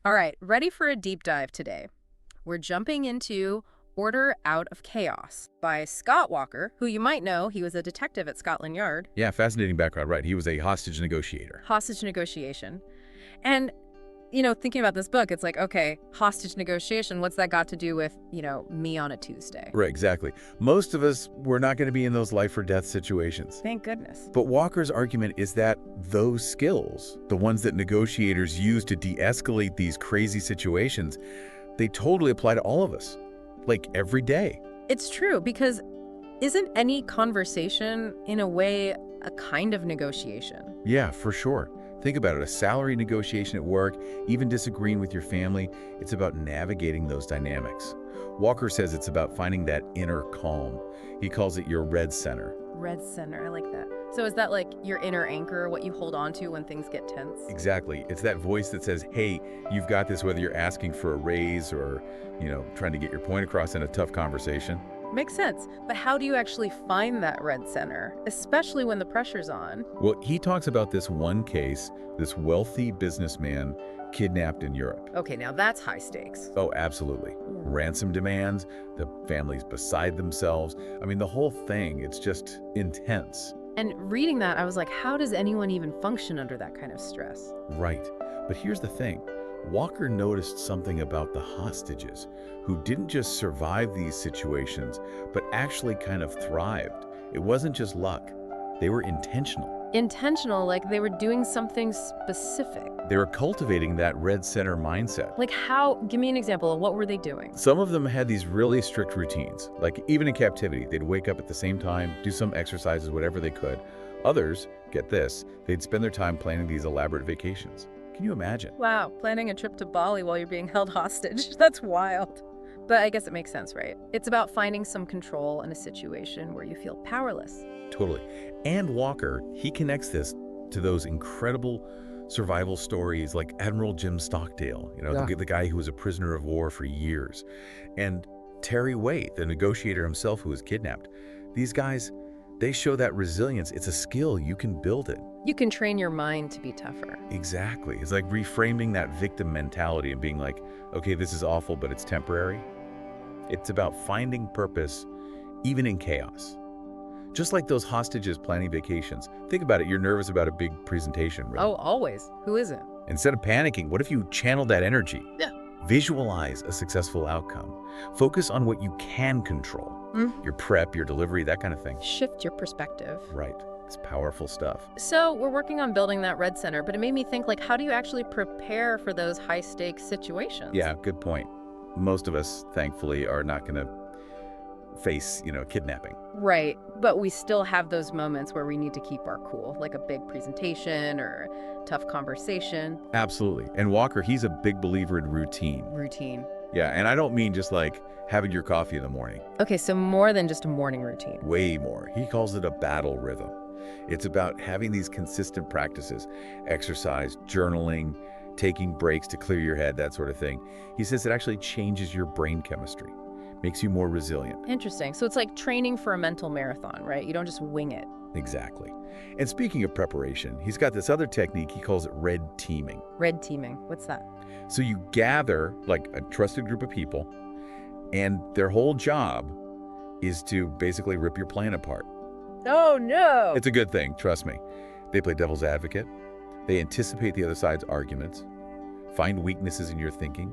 All right, ready for a deep dive today. We're jumping into Order Out of Chaos by Scott Walker, who you might know. He was a detective at Scotland Yard. Yeah, fascinating background, right. He was a hostage negotiator. Hostage negotiation. And, thinking about this book, it's like, okay, hostage negotiation, what's that got to do with, me on a Tuesday? Right, exactly. Most of us, we're not going to be in those life or death situations. Thank goodness. But Walker's argument is that those skills, the ones that negotiators use to de-escalate these crazy situations, they totally apply to all of us, like every day. It's true, because isn't any conversation, in a way, a kind of negotiation? Yeah, for sure. Think about it, a salary negotiation at work, even disagreeing with your family, it's about navigating those dynamics. Walker says it's about finding that inner calm. He calls it your red center. Red center, I like that. So is that like your inner anchor, what you hold on to when things get tense? Exactly. It's that voice that says, hey, you've got this, whether you're asking for a raise or, trying to get your point across in a tough conversation. Makes sense. But how do you actually find that red center, especially when the pressure's on? Well, he talks about this one case, this wealthy businessman kidnapped in Europe. Okay, now that's high stakes. Oh, absolutely. Ransom demands, the family's beside themselves. I mean, the whole thing, it's just intense. And reading that, I was like, how does anyone even function under that kind of stress? Right. But here's the thing. Walker noticed something about the hostages who didn't just survive these situations, but actually kind of thrived. It wasn't just luck. They were intentional. Intentional, like they were doing something specific. They were cultivating that red center mindset. Like how? Give me an example of what were they doing? Some of them had these really strict routines. Like even in captivity, they'd wake up at the same time, do some exercises, whatever they could. Others, get this, they'd spend their time planning these elaborate vacations. Can you imagine? Wow, planning a trip to Bali while you're being held hostage. That's wild. But I guess it makes sense, right? It's about finding some control in a situation where you feel powerless. Totally. And Walker, he connects this to those incredible survival stories like Admiral Jim Stockdale, the guy who was a prisoner of war for years, and Terry Waite, the negotiator himself who was kidnapped. These guys, they show that resilience. It's a skill. You can build it. You can train your mind to be tougher. Exactly. It's like reframing that victim mentality and being like, okay, this is awful, but it's temporary. It's about finding purpose, even in chaos. Just like those hostages planning vacations. Think about it. You're nervous about a big presentation, right? Oh, always. Who isn't? Instead of panicking, what if you channeled that energy? Yeah. Visualize a successful outcome. Focus on what you can control. Your prep, your delivery, that kind of thing. Shift your perspective. Right. It's powerful stuff. So we're working on building that red center, but it made me think, like, how do you actually prepare for those high-stakes situations? Yeah, good point. Most of us, thankfully, are not going to face, kidnapping. Right, but we still have those moments where we need to keep our cool, like a big presentation or tough conversation. Absolutely. And Walker, he's a big believer in routine. Routine. Yeah, and I don't mean just like having your coffee in the morning. Okay, so more than just a morning routine. Way more. He calls it a battle rhythm. It's about having these consistent practices, exercise, journaling, taking breaks to clear your head, that sort of thing. He says it actually changes your brain chemistry, makes you more resilient. Interesting. So it's like training for a mental marathon, right? You don't just wing it. Exactly. And speaking of preparation, he's got this other technique, he calls it red teaming. Red teaming, what's that? So you gather like a trusted group of people, and their whole job is to basically rip your plan apart. Oh, no! It's a good thing, trust me. They play devil's advocate. They anticipate the other side's arguments, find weaknesses in your thinking.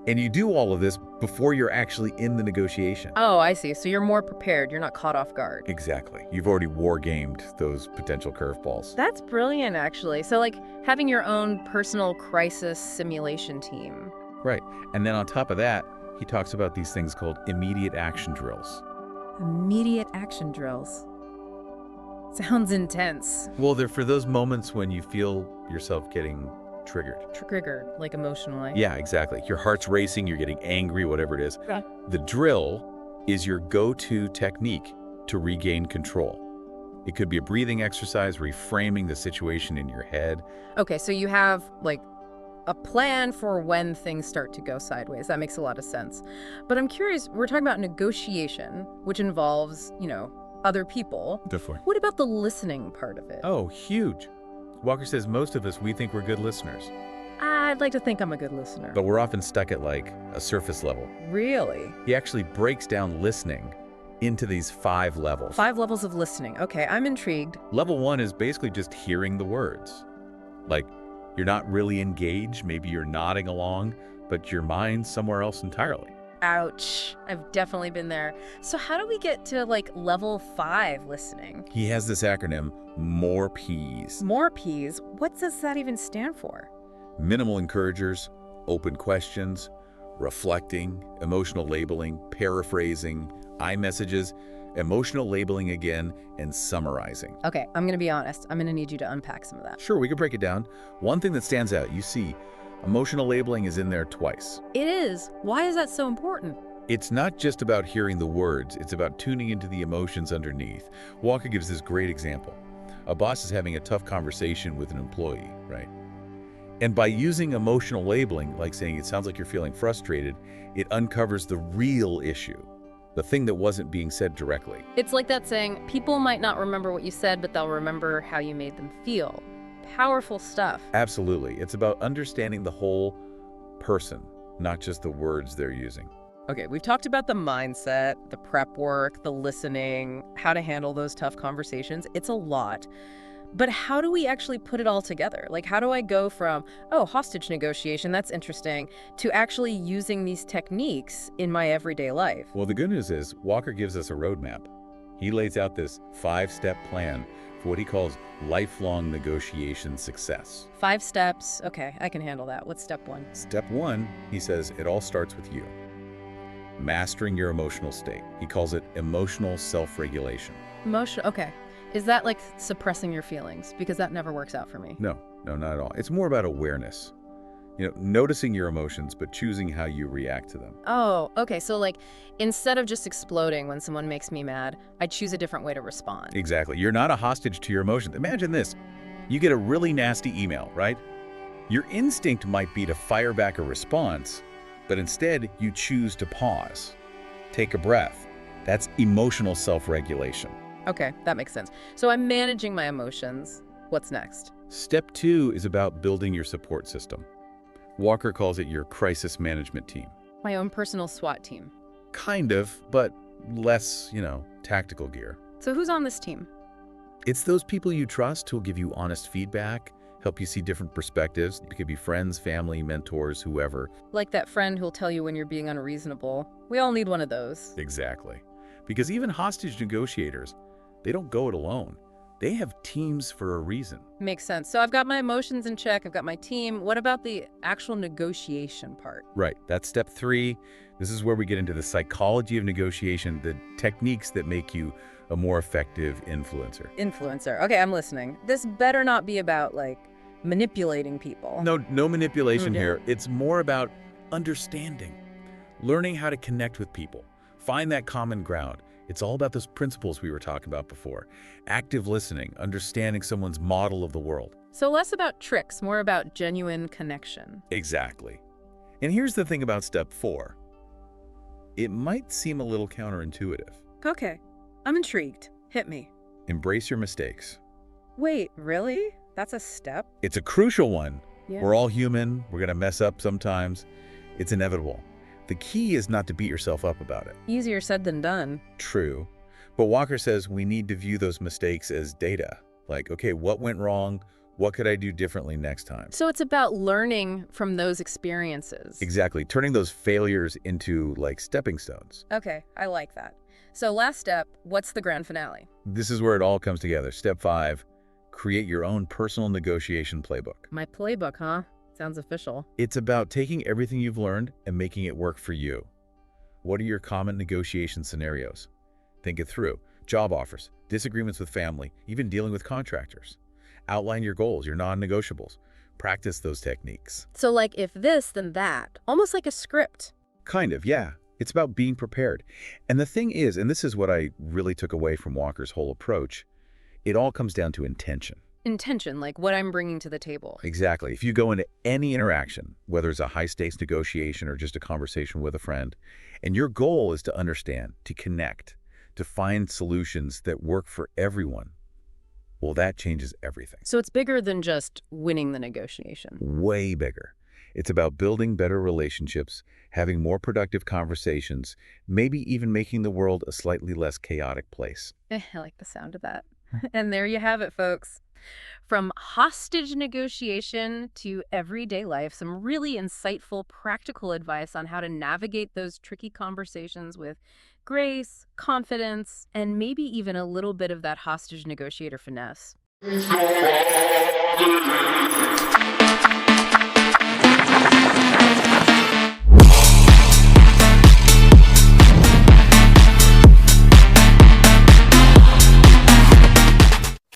And you do all of this before you're actually in the negotiation. Oh, I see. So you're more prepared. You're not caught off guard. Exactly. You've already war-gamed those potential curveballs. That's brilliant, actually. So like having your own personal crisis simulation team. Right. And then on top of that, he talks about these things called immediate action drills. Immediate action drills. Sounds intense. Well, they're for those moments when you feel yourself getting triggered. Triggered, like emotionally. Yeah, exactly. Your heart's racing, you're getting angry, whatever it is. Yeah. The drill is your go-to technique to regain control. It could be a breathing exercise, reframing the situation in your head. Okay, so you have like a plan for when things start to go sideways. That makes a lot of sense. But I'm curious, we're talking about negotiation, which involves, other people. Definitely. What about the listening part of it? Oh, huge. Walker says most of us, we think we're good listeners. I'd like to think I'm a good listener. But we're often stuck at like a surface level. Really? He actually breaks down listening into these 5 levels. 5 levels of listening. Okay, I'm intrigued. Level 1 is basically just hearing the words. Like, you're not really engaged, maybe you're nodding along, but your mind's somewhere else entirely. Ouch. I've definitely been there. So how do we get to like level 5 listening? He has this acronym, MORE P's. More P's? What does that even stand for? Minimal encouragers, open questions, reflecting, emotional labeling, paraphrasing, iMessages, emotional labeling again, and summarizing. Okay, I'm going to be honest. I'm going to need you to unpack some of that. Sure, we can break it down. One thing that stands out, you see, emotional labeling is in there twice. It is. Why is that so important? It's not just about hearing the words, it's about tuning into the emotions underneath. Walker gives this great example. A boss is having a tough conversation with an employee, right? And by using emotional labeling, like saying it sounds like you're feeling frustrated, it uncovers the real issue, the thing that wasn't being said directly. It's like that saying, people might not remember what you said, but they'll remember how you made them feel. Powerful stuff. Absolutely. It's about understanding the whole person, not just the words they're using. Okay, we've talked about the mindset, the prep work, the listening, how to handle those tough conversations. It's a lot. But how do we actually put it all together? Like, how do I go from, oh, hostage negotiation, that's interesting, to actually using these techniques in my everyday life? Well, the good news is Walker gives us a roadmap. He lays out this 5-step plan for what he calls lifelong negotiation success. 5 steps. Okay, I can handle that. What's step 1? Step 1, he says, it all starts with you. Mastering your emotional state. He calls it emotional self-regulation. Okay. Is that like suppressing your feelings? Because that never works out for me. No, not at all. It's more about awareness. Noticing your emotions, but choosing how you react to them. Oh, okay. So like, instead of just exploding when someone makes me mad, I choose a different way to respond. Exactly. You're not a hostage to your emotions. Imagine this. You get a really nasty email, right? Your instinct might be to fire back a response, but instead you choose to pause. Take a breath. That's emotional self-regulation. Okay, that makes sense. So I'm managing my emotions. What's next? Step 2 is about building your support system. Walker calls it your crisis management team. My own personal SWAT team. Kind of, but less, tactical gear. So who's on this team? It's those people you trust who'll give you honest feedback, help you see different perspectives. It could be friends, family, mentors, whoever. Like that friend who'll tell you when you're being unreasonable. We all need one of those. Exactly. Because even hostage negotiators, they don't go it alone. They have teams for a reason. Makes sense. So I've got my emotions in check. I've got my team. What about the actual negotiation part? Right. That's step 3. This is where we get into the psychology of negotiation, the techniques that make you a more effective influencer. Influencer. Okay, I'm listening. This better not be about, like, manipulating people. No manipulation here. It's more about understanding, learning how to connect with people, find that common ground. It's all about those principles we were talking about before. Active listening, understanding someone's model of the world. So less about tricks, more about genuine connection. Exactly. And here's the thing about step 4. It might seem a little counterintuitive. Okay, I'm intrigued. Hit me. Embrace your mistakes. Wait, really? That's a step? It's a crucial one. Yeah. We're all human. We're going to mess up sometimes. It's inevitable. The key is not to beat yourself up about it. Easier said than done. True. But Walker says we need to view those mistakes as data. Like, okay, what went wrong? What could I do differently next time? So it's about learning from those experiences. Exactly. Turning those failures into, like, stepping stones. Okay, I like that. So last step, what's the grand finale? This is where it all comes together. Step 5, create your own personal negotiation playbook. My playbook, huh? Sounds official. It's about taking everything you've learned and making it work for you. What are your common negotiation scenarios? Think it through. Job offers, disagreements with family, even dealing with contractors. Outline your goals, your non-negotiables. Practice those techniques. So like if this, then that. Almost like a script. Kind of, yeah. It's about being prepared. And the thing is, and this is what I really took away from Walker's whole approach, it all comes down to intention. Intention, like what I'm bringing to the table. Exactly. If you go into any interaction, whether it's a high-stakes negotiation or just a conversation with a friend, and your goal is to understand, to connect, to find solutions that work for everyone, Well, that changes everything. So it's bigger than just winning the negotiation. Way bigger. It's about building better relationships, having more productive conversations, maybe even making the world a slightly less chaotic place. I like the sound of that. And there you have it, folks. From hostage negotiation to everyday life, some really insightful, practical advice on how to navigate those tricky conversations with grace, confidence, and maybe even a little bit of that hostage negotiator finesse.